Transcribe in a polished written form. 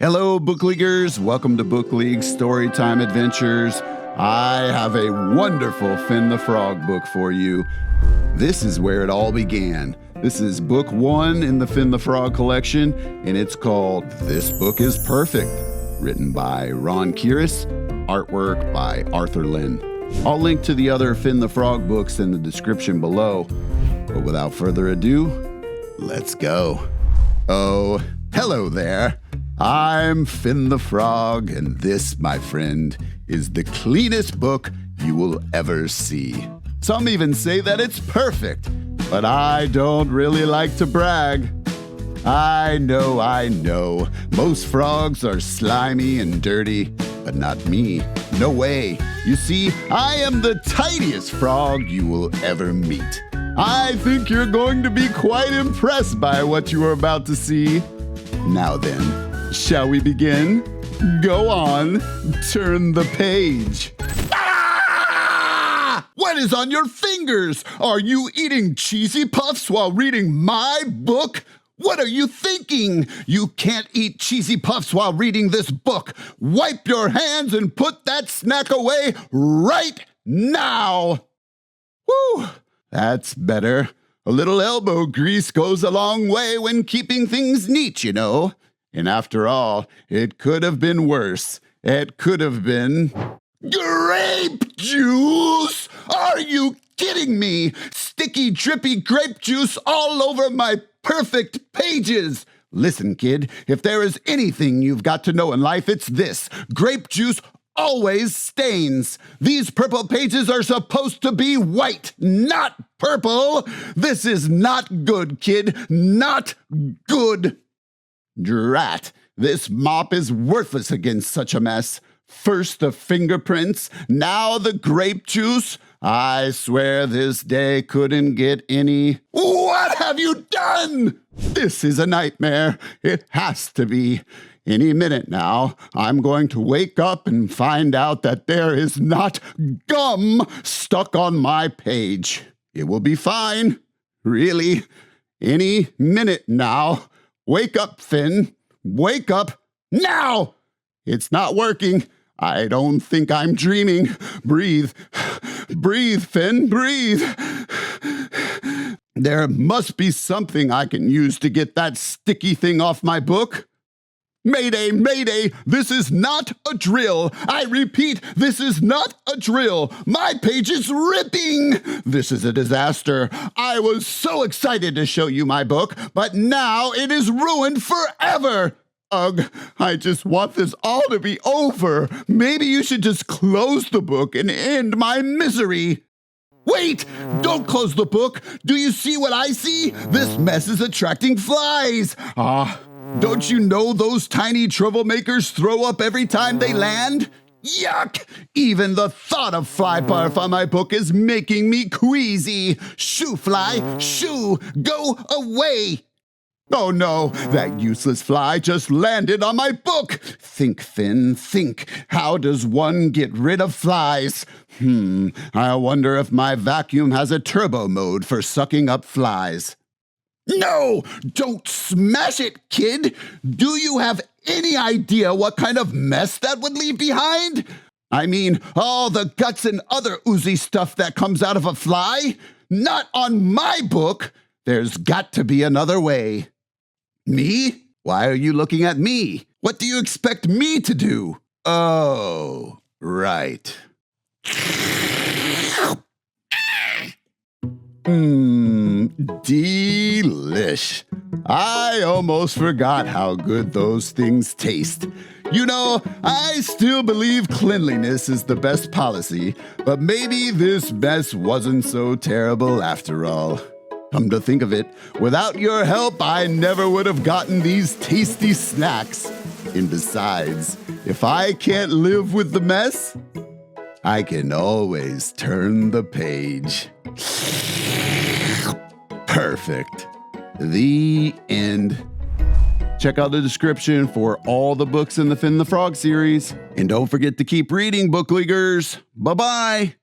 Hello, bookleaguers. Welcome to Book League Storytime Adventures. I have a wonderful Finn the Frog book for you. This is where it all began. This is book 1 in the Finn the Frog collection, and it's called This Book is Perfect, written by Ron Keres, artwork by Linn. I'll link to the other Finn the Frog books in the description below. But without further ado, let's go. Oh, hello there. I'm Finn the Frog, and this, my friend, is the cleanest book you will ever see. Some even say that it's perfect, but I don't really like to brag. I know. Most frogs are slimy and dirty, but not me. No way. You see, I am the tiniest frog you will ever meet. I think you're going to be quite impressed by what you are about to see. Now then, shall we begin? Go on, turn the page. Ah! What is on your fingers? Are you eating cheesy puffs while reading my book? What are you thinking? You can't eat cheesy puffs while reading this book. Wipe your hands and put that snack away right now. Whew, that's better. A little elbow grease goes a long way when keeping things neat, you know. And after all, it could have been worse. It could have been grape juice! Are you kidding me? Sticky, drippy grape juice all over my perfect pages. Listen, kid, if there is anything you've got to know in life, it's this. Grape juice always stains. These purple pages are supposed to be white, not purple. This is not good, kid. Not good. Drat, this mop is worthless against such a mess. First the fingerprints, now the grape juice. I swear this day couldn't get any. What have you done? This is a nightmare. It has to be. Any minute now, I'm going to wake up and find out that there is not gum stuck on my page. It will be fine. Really. Any minute now. Wake up, Finn. Wake up now. It's not working. I don't think I'm dreaming. Breathe. Breathe, Finn. Breathe. There must be something I can use to get that sticky thing off my book. Mayday, mayday, this is not a drill. I repeat, this is not a drill. My page is ripping. This is a disaster. I was so excited to show you my book, but now it is ruined forever. Ugh, I just want this all to be over. Maybe you should just close the book and end my misery. Wait! Don't close the book! Do you see what I see? This mess is attracting flies. Don't you know those tiny troublemakers throw up every time they land? Yuck! Even the thought of fly barf on my book is making me queasy. Shoo, fly! Shoo! Go away! Oh no, that useless fly just landed on my book. Think, Finn, think. How does one get rid of flies? I wonder if my vacuum has a turbo mode for sucking up flies. No! Don't smash it, kid! Do you have any idea what kind of mess that would leave behind? I mean, all the guts and other oozy stuff that comes out of a fly? Not on my book! There's got to be another way. Me? Why are you looking at me? What do you expect me to do? Oh, right. Delish. I almost forgot how good those things taste. You know, I still believe cleanliness is the best policy, but maybe this mess wasn't so terrible after all. Come to think of it, without your help, I never would have gotten these tasty snacks. And besides, if I can't live with the mess, I can always turn the page. Perfect. The end. Check out the description for all the books in the Finn the Frog series. And don't forget to keep reading, book leaguers. Bye-bye.